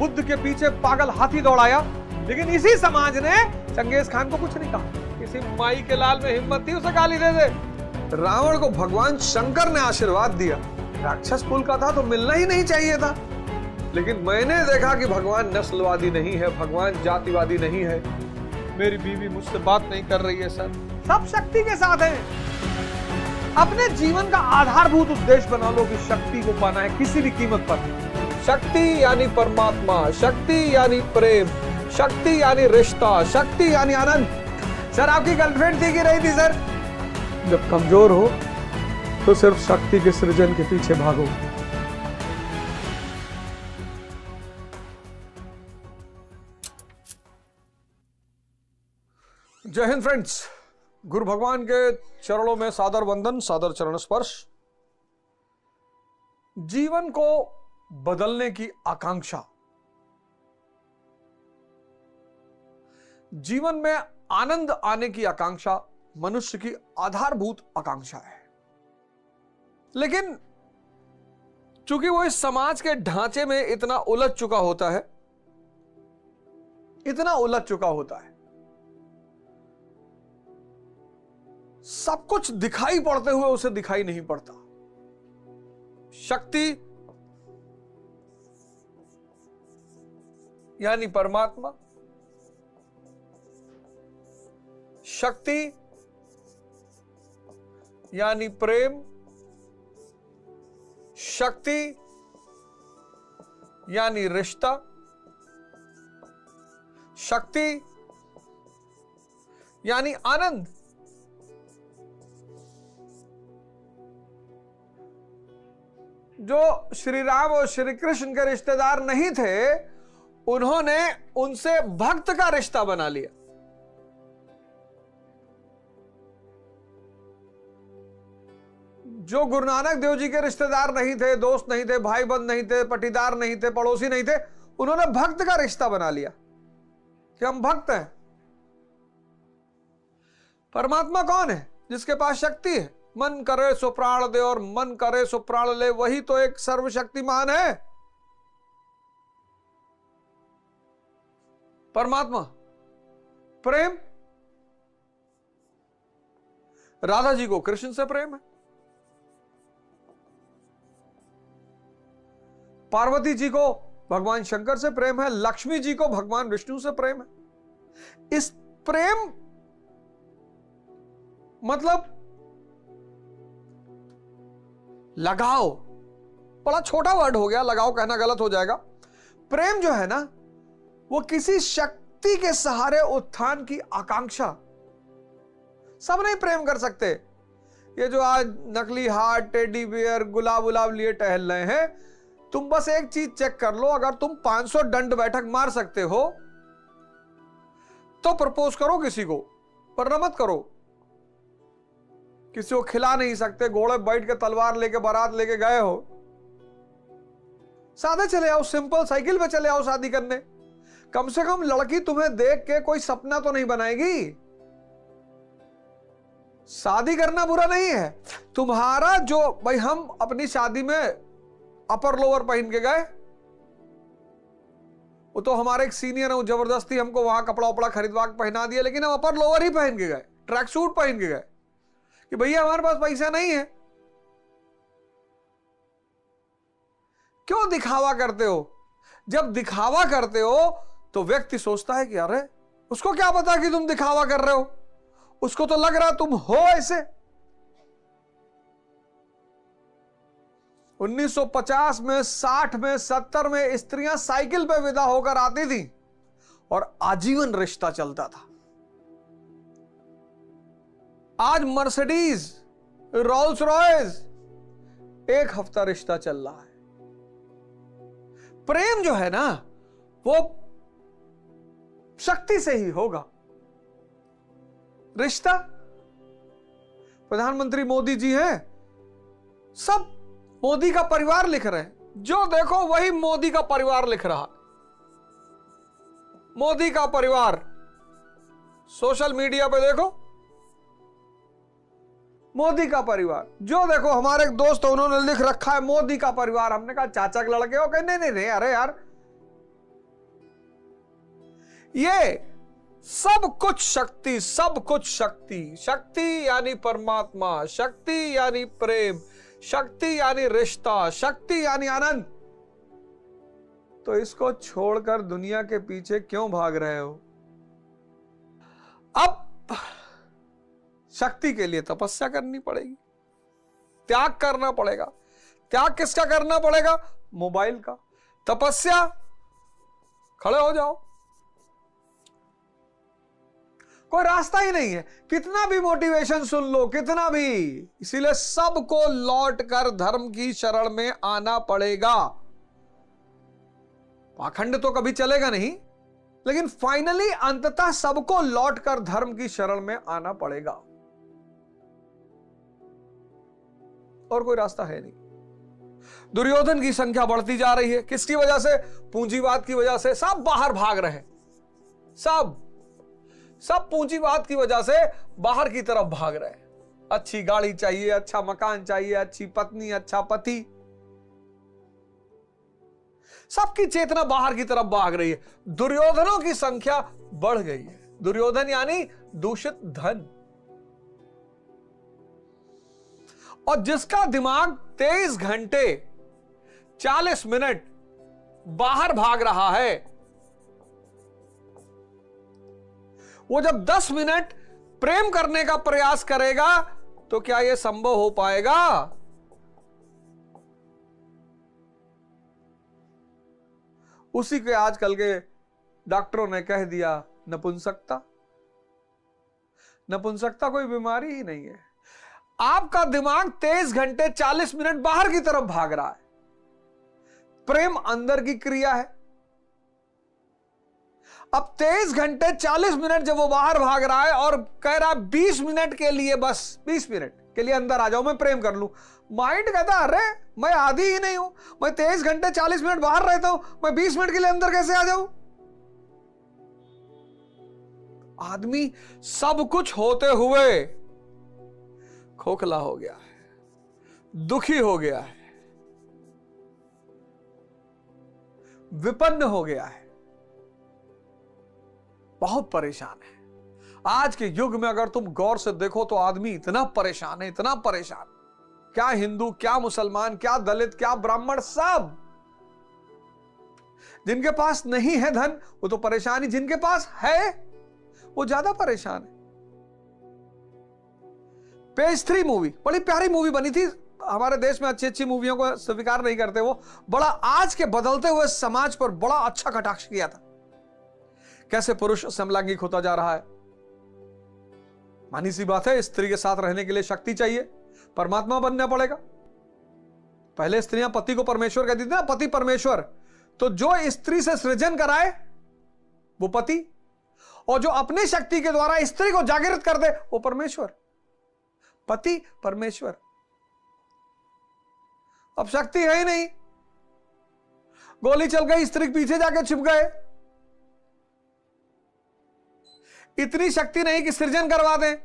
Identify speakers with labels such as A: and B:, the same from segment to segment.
A: बुद्ध के पीछे पागल हाथी दौड़ाया, लेकिन इसी समाज ने चंगेज खान को कुछ नहीं कहा। किसी माई के लाल में हिम्मत थी उसे गाली दे दे। रावण को भगवान शंकर ने आशीर्वाद दिया। राक्षस कुल का था तो मिलना ही नहीं चाहिए था, लेकिन मैंने देखा कि भगवान नस्लवादी नहीं है, भगवान जातिवादी नहीं है। मेरी बीवी मुझसे बात नहीं कर रही है सर, सब शक्ति के साथ हैं। अपने जीवन का आधारभूत उद्देश्य बना लो कि शक्ति को पाना है किसी भी कीमत पर। शक्ति यानी परमात्मा, शक्ति यानी प्रेम, शक्ति यानी रिश्ता, शक्ति यानी आनंद। सर आपकी गर्लफ्रेंड थी कि नहीं थी सर? जब कमजोर हो तो सिर्फ शक्ति के सृजन के पीछे भागो। जय हिंद फ्रेंड्स, गुरु भगवान के चरणों में सादर वंदन, सादर चरण स्पर्श। जीवन को बदलने की आकांक्षा, जीवन में आनंद आने की आकांक्षा मनुष्य की आधारभूत आकांक्षा है। लेकिन चूंकि वो इस समाज के ढांचे में इतना उलझ चुका होता है, इतना उलझ चुका होता है, सब कुछ दिखाई पड़ते हुए उसे दिखाई नहीं पड़ता। शक्ति यानी परमात्मा, शक्ति यानी प्रेम, शक्ति यानी रिश्ता, शक्ति यानी आनंद। जो श्री राम और श्री कृष्ण के रिश्तेदार नहीं थे, उन्होंने उनसे भक्त का रिश्ता बना लिया। जो गुरु नानक देव जी के रिश्तेदार नहीं थे, दोस्त नहीं थे, भाई बंद नहीं थे, पटीदार नहीं थे, पड़ोसी नहीं थे, उन्होंने भक्त का रिश्ता बना लिया कि हम भक्त हैं। परमात्मा कौन है? जिसके पास शक्ति है। मन करे सो प्राण दे और मन करे सो प्राण ले, वही तो एक सर्वशक्तिमान है परमात्मा। प्रेम, राधा जी को कृष्ण से प्रेम है, पार्वती जी को भगवान शंकर से प्रेम है, लक्ष्मी जी को भगवान विष्णु से प्रेम है। इस प्रेम मतलब लगाव, बड़ा छोटा वर्ड हो गया, लगाव कहना गलत हो जाएगा। प्रेम जो है ना, वो किसी शक्ति के सहारे उत्थान की आकांक्षा। सब नहीं प्रेम कर सकते। ये जो आज नकली हार्ट, टेडी बियर, गुलाब उलाब लिए टहल रहे हैं, तुम बस एक चीज चेक कर लो, अगर तुम 500 दंड बैठक मार सकते हो तो प्रपोज करो किसी को, वरना मत करो। किसी को खिला नहीं सकते, घोड़े बैठ के तलवार लेके बारात लेके गए हो, सादे चले आओ, सिंपल साइकिल पे चले आओ शादी करने। कम से कम लड़की तुम्हें देख के कोई सपना तो नहीं बनाएगी। शादी करना बुरा नहीं है। तुम्हारा जो भाई, हम अपनी शादी में अपर लोअर पहन के गए, वो तो हमारे एक सीनियर है, जबरदस्ती हमको वहां कपड़ा उपड़ा खरीदवा के पहना दिया, लेकिन हम अपर लोअर ही पहन के गए, ट्रैक सूट पहन के गए कि भैया हमारे पास पैसा नहीं है। क्यों दिखावा करते हो? जब दिखावा करते हो तो व्यक्ति सोचता है कि अरे उसको क्या पता कि तुम दिखावा कर रहे हो, उसको तो लग रहा तुम हो ऐसे। 1950 में, 60 में, 70 में स्त्रियां साइकिल पे विदा होकर आती थी और आजीवन रिश्ता चलता था। आज मर्सिडीज, रोल्स रॉयस, एक हफ्ता रिश्ता चल रहा है। प्रेम जो है ना, वो शक्ति से ही होगा। रिश्ता, प्रधानमंत्री मोदी जी हैं, सब मोदी का परिवार लिख रहे हैं, जो देखो वही मोदी का परिवार लिख रहा। मोदी का परिवार सोशल मीडिया पे देखो, मोदी का परिवार, जो देखो। हमारे एक दोस्त उन्होंने लिख रखा है मोदी का परिवार। हमने कहा चाचा के लड़के हो? कहे नहीं नहीं नहीं, अरे यार ये सब कुछ शक्ति, सब कुछ शक्ति। शक्ति यानी परमात्मा, शक्ति यानी प्रेम, शक्ति यानी रिश्ता, शक्ति यानी आनंद। तो इसको छोड़कर दुनिया के पीछे क्यों भाग रहे हो? अब शक्ति के लिए तपस्या करनी पड़ेगी, त्याग करना पड़ेगा। त्याग किसका करना पड़ेगा? मोबाइल का। तपस्या, खड़े हो जाओ, कोई रास्ता ही नहीं है। कितना भी मोटिवेशन सुन लो, कितना भी। इसीलिए सबको लौट कर धर्म की शरण में आना पड़ेगा। पाखंड तो कभी चलेगा नहीं, लेकिन फाइनली अंततः सबको लौटकर धर्म की शरण में आना पड़ेगा, और कोई रास्ता है नहीं। दुर्योधन की संख्या बढ़ती जा रही है, किसकी वजह से? पूंजीवाद की वजह से। सब बाहर भाग रहे हैं, सब पूंजीवाद की वजह से बाहर की तरफ भाग रहे हैं। अच्छी गाड़ी चाहिए, अच्छा मकान चाहिए, अच्छी पत्नी, अच्छा पति, सबकी चेतना बाहर की तरफ भाग रही है। दुर्योधनों की संख्या बढ़ गई है। दुर्योधन यानी दूषित धन। और जिसका दिमाग 23 घंटे 40 मिनट बाहर भाग रहा है, वो जब 10 मिनट प्रेम करने का प्रयास करेगा तो क्या यह संभव हो पाएगा? उसी के आजकल के डॉक्टरों ने कह दिया नपुंसकता। नपुंसकता कोई बीमारी ही नहीं है। आपका दिमाग 23 घंटे 40 मिनट बाहर की तरफ भाग रहा है। प्रेम अंदर की क्रिया है। अब 23 घंटे 40 मिनट जब वो बाहर भाग रहा है और कह रहा है 20 मिनट के लिए, बस 20 मिनट के लिए अंदर आ जाओ, मैं प्रेम कर लूं। माइंड कहता है अरे मैं आदी ही नहीं हूं, मैं 23 घंटे 40 मिनट बाहर रहता हूं, मैं 20 मिनट के लिए अंदर कैसे आ जाऊं? आदमी सब कुछ होते हुए खोखला हो गया है, दुखी हो गया है, विपन्न हो गया है, बहुत परेशान है। आज के युग में अगर तुम गौर से देखो तो आदमी इतना परेशान है, इतना परेशान। क्या हिंदू, क्या मुसलमान, क्या दलित, क्या ब्राह्मण, सब। जिनके पास नहीं है धन वो तो परेशानी, जिनके पास है वो ज्यादा परेशान है। पेज 3 मूवी बड़ी प्यारी मूवी बनी थी। हमारे देश में अच्छी अच्छी मूवियों को स्वीकार नहीं करते। वो बड़ा आज के बदलते हुए समाज पर बड़ा अच्छा कटाक्ष किया था। कैसे पुरुष समलैंगिक होता जा रहा है। मानी सी बात है, स्त्री के साथ रहने के लिए शक्ति चाहिए, परमात्मा बनना पड़ेगा। पहले स्त्रियां पति को परमेश्वर कहती थी ना, पति परमेश्वर। तो जो स्त्री से सृजन कराए वो पति, और जो अपनी शक्ति के द्वारा स्त्री को जागृत कर दे वो परमेश्वर। पति परमेश्वर। अब शक्ति है ही नहीं, गोली चल गई, स्त्री के पीछे जाके छिप गए। इतनी शक्ति नहीं कि सृजन करवा दें,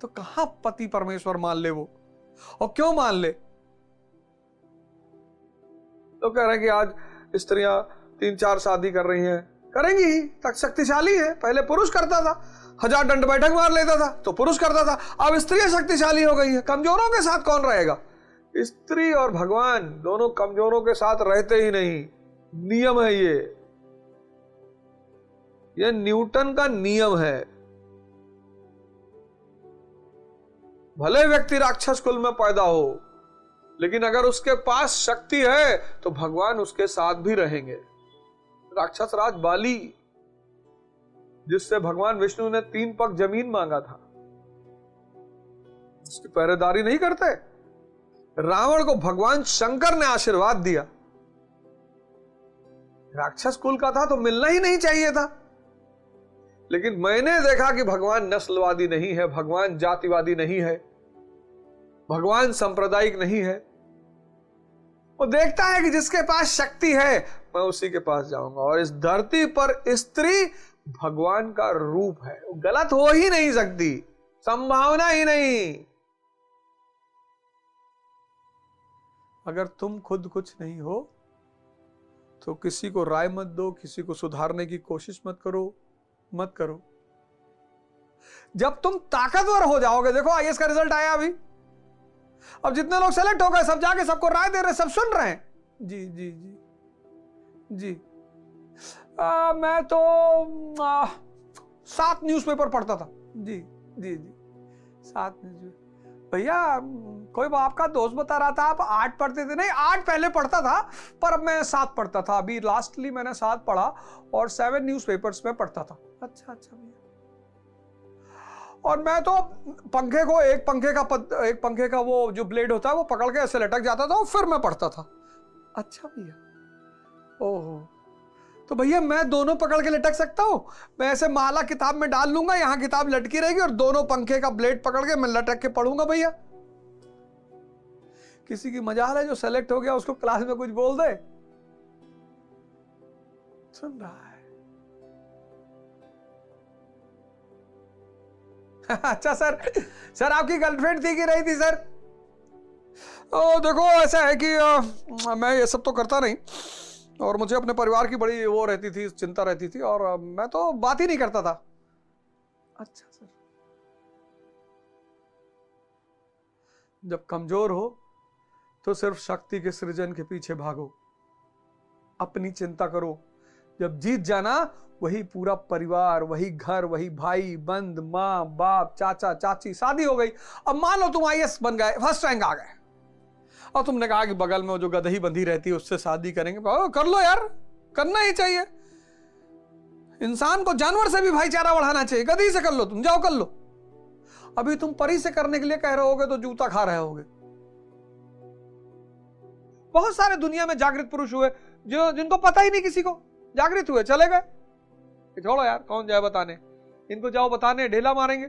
A: तो कहां पति परमेश्वर मान ले वो? और क्यों मान ले? तो कह रहे हैं कि आज स्त्रियां 3-4 शादी कर रही हैं, करेंगी ही, तक शक्तिशाली है। पहले पुरुष करता था, 1000 दंड बैठक मार लेता था तो पुरुष करता था। अब स्त्रियां शक्तिशाली हो गई है। कमजोरों के साथ कौन रहेगा? स्त्री और भगवान दोनों कमजोरों के साथ रहते ही नहीं। नियम है ये न्यूटन का नियम है। भले व्यक्ति राक्षस कुल में पैदा हो, लेकिन अगर उसके पास शक्ति है तो भगवान उसके साथ भी रहेंगे। राक्षस राज बाली, जिससे भगवान विष्णु ने 3 पग जमीन मांगा था, उसकी पहरेदारी नहीं करते। रावण को भगवान शंकर ने आशीर्वाद दिया। राक्षस कुल का था तो मिलना ही नहीं चाहिए था। लेकिन मैंने देखा कि भगवान नस्लवादी नहीं है, भगवान जातिवादी नहीं है, भगवान सांप्रदायिक नहीं है। वो देखता है कि जिसके पास शक्ति है मैं उसी के पास जाऊंगा। और इस धरती पर स्त्री भगवान का रूप है, वो गलत हो ही नहीं सकती, संभावना ही नहीं। अगर तुम खुद कुछ नहीं हो तो किसी को राय मत दो, किसी को सुधारने की कोशिश मत करो। जब तुम ताकतवर हो जाओगे, देखो आईएएस का रिजल्ट आया अभी, अब जितने लोग सेलेक्ट हो गए सब जाके सबको राय दे रहे, सब सुन रहे हैं। जी जी जी जी। मैं तो 7 न्यूज़पेपर पढ़ता था। जी जी जी, 7 न्यूज़पेपर। भैया कोई आपका दोस्त बता रहा था आप 8 पढ़ते थे। नहीं, 8 पहले पढ़ता था, पर अब मैं 7 पढ़ता था। अभी लास्टली मैंने 7 पढ़ा और 7 न्यूज़पेपर्स में पढ़ता था। अच्छा भैया। और मैं तो पंखे को एक पंखे का वो जो ब्लेड होता है वो पकड़ के ऐसे लटक जाता था और फिर मैं पढ़ता था। अच्छा भैया, ओहो, तो भैया मैं दोनों पकड़ के लटक सकता हूं? मैं ऐसे माला किताब में डाल लूंगा, यहां किताब लटकी रहेगी और दोनों पंखे का ब्लेड पकड़ के मैं लटक के पढ़ूंगा भैया। किसी की मजाल है जो सेलेक्ट हो गया उसको क्लास में कुछ बोल दे। सुन रहा है। अच्छा सर आपकी गर्लफ्रेंड थी कि नहीं थी सर? देखो ऐसा है कि मैं ये सब तो करता नहीं और मुझे अपने परिवार की बड़ी वो रहती थी, चिंता रहती थी और मैं तो बात ही नहीं करता था। अच्छा सर। जब कमजोर हो तो सिर्फ शक्ति के सृजन के पीछे भागो, अपनी चिंता करो। जब जीत जाना, वही पूरा परिवार, वही घर, वही भाई बंद, माँ बाप, चाचा चाची, शादी हो गई। अब मान लो तुम आईएएस बन गए, फर्स्ट रैंक आ गए, और तुमने कहा कि बगल में जो गदही बंधी रहती है उससे शादी करेंगे। कर लो यार, करना ही चाहिए। इंसान को जानवर से भी भाईचारा बढ़ाना चाहिए। गदही से कर लो, तुम जाओ कर लो। अभी तुम परी से करने के लिए कह रहे होगे तो जूता खा रहे होगे। बहुत सारे दुनिया में जागृत पुरुष हुए जिनको पता ही नहीं किसी को, जागृत हुए चले गए। छोड़ो यार, कौन जाए बताने, इनको जाओ बताने, ढेला मारेंगे।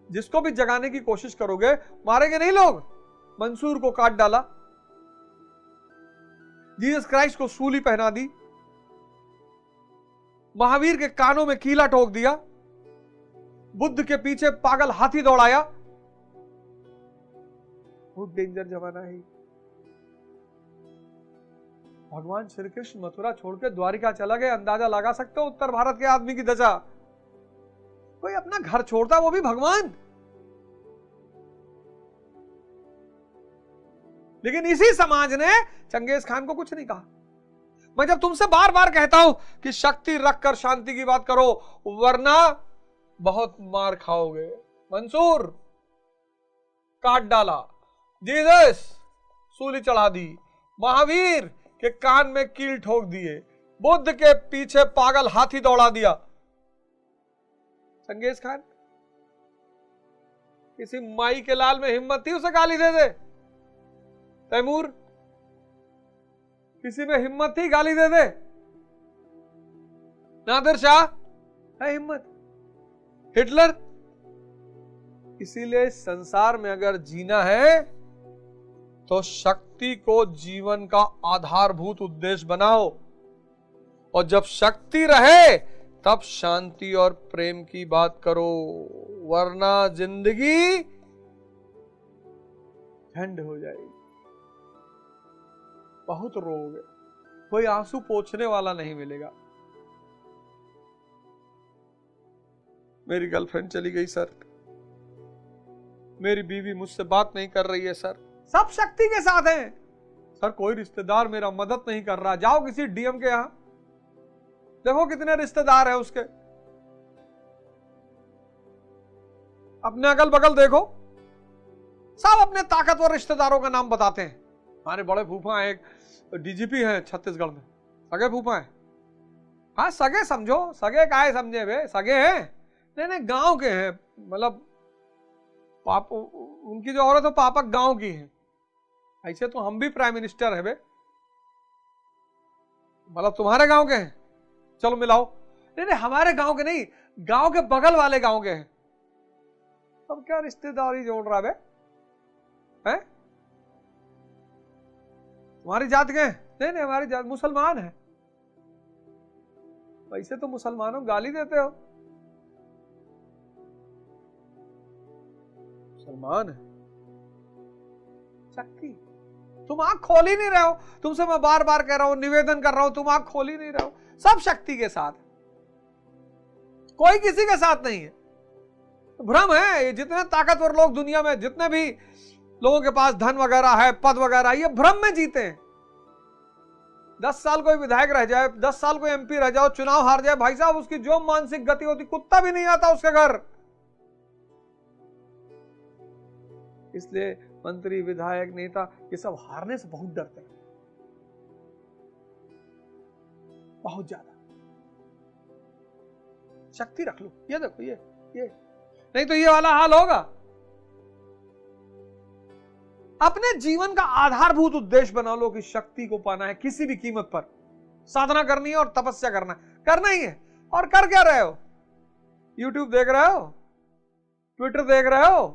A: जिसको भी जगाने की कोशिश करोगे मारेंगे नहीं लोग। मंसूर को काट डाला, जीसस क्राइस्ट को सूली पहना दी, महावीर के कानों में कीला ठोक दिया, बुद्ध के पीछे पागल हाथी दौड़ाया। बहुत डेंजर जमाना है। भगवान श्री कृष्ण मथुरा छोड़ के द्वारिका चला गया। अंदाजा लगा सकते हो उत्तर भारत के आदमी की दशा। कोई अपना घर छोड़ता, वो भी भगवान। लेकिन इसी समाज ने चंगेज खान को कुछ नहीं कहा। मैं जब तुमसे बार बार कहता हूं कि शक्ति रखकर शांति की बात करो, वरना बहुत मार खाओगे। मंसूर काट डाला, जीसस सूली चढ़ा दी, महावीर के कान में कील ठोक दिए, बुद्ध के पीछे पागल हाथी दौड़ा दिया। चंगेज खान, किसी माई के लाल में हिम्मत थी उसे गाली दे दे? तैमूर, किसी में हिम्मत थी गाली दे दे? नादिर शाह है हिम्मत? हिटलर? इसीलिए संसार में अगर जीना है तो शक्ति को जीवन का आधारभूत उद्देश्य बनाओ, और जब शक्ति रहे तब शांति और प्रेम की बात करो, वरना जिंदगी झंड हो जाएगी। बहुत रोओगे, कोई आंसू पोंछने वाला नहीं मिलेगा। मेरी गर्लफ्रेंड चली गई सर, मेरी बीवी मुझसे बात नहीं कर रही है सर। सब शक्ति के साथ हैं सर, कोई रिश्तेदार मेरा मदद नहीं कर रहा। जाओ किसी डीएम के यहां, देखो कितने रिश्तेदार हैं उसके। अपने अगल बगल देखो, सब अपने ताकतवर रिश्तेदारों का नाम बताते हैं। हमारे बड़े फूफा हैं, एक डीजीपी हैं छत्तीसगढ़ में, सगे फूफा हैं। हाँ सगे समझो, सगे काहे समझे बे, सगे हैं। नहीं गांव के हैं, मतलब पापा, उनकी जो औरत है पापा गांव की है। ऐसे तो हम भी प्राइम मिनिस्टर है बे, मतलब तुम्हारे गांव के हैं, चलो मिलाओ। नहीं हमारे गांव के नहीं, गांव के बगल वाले गांव के हैं। अब क्या रिश्तेदारी जोड़ रहा बे है? तुम्हारी जात के? नहीं हमारी जात मुसलमान है। वैसे तो मुसलमानों गाली देते हो, मुसलमान है। शक्ति तुम आंख खोल ही नहीं रहे हो। तुमसे मैं बार बार कह रहा हूं, निवेदन कर रहा हूं, तुम आंख खोल ही नहीं रहे हो। सब शक्ति के साथ, कोई किसी के साथ नहीं है। भ्रम है। ये जितने ताकतवर लोग दुनिया में, जितने भी लोगों के पास धन वगैरह है, पद वगैरह, ये भ्रम में जीते हैं। 10 साल कोई विधायक रह जाए, 10 साल कोई एमपी रह जाओ, चुनाव हार जाए, भाई साहब उसकी जो मानसिक गति होती, कुत्ता भी नहीं आता उसके घर। इसलिए मंत्री, विधायक, नेता, ये सब हारने से बहुत डरते हैं, बहुत ज्यादा। शक्ति रख लो। ये देखो, ये नहीं तो ये वाला हाल होगा। अपने जीवन का आधारभूत उद्देश्य बना लो कि शक्ति को पाना है, किसी भी कीमत पर साधना करनी है और तपस्या करना ही है। और कर क्या रहे हो? YouTube देख रहे हो, ट्विटर देख रहे हो,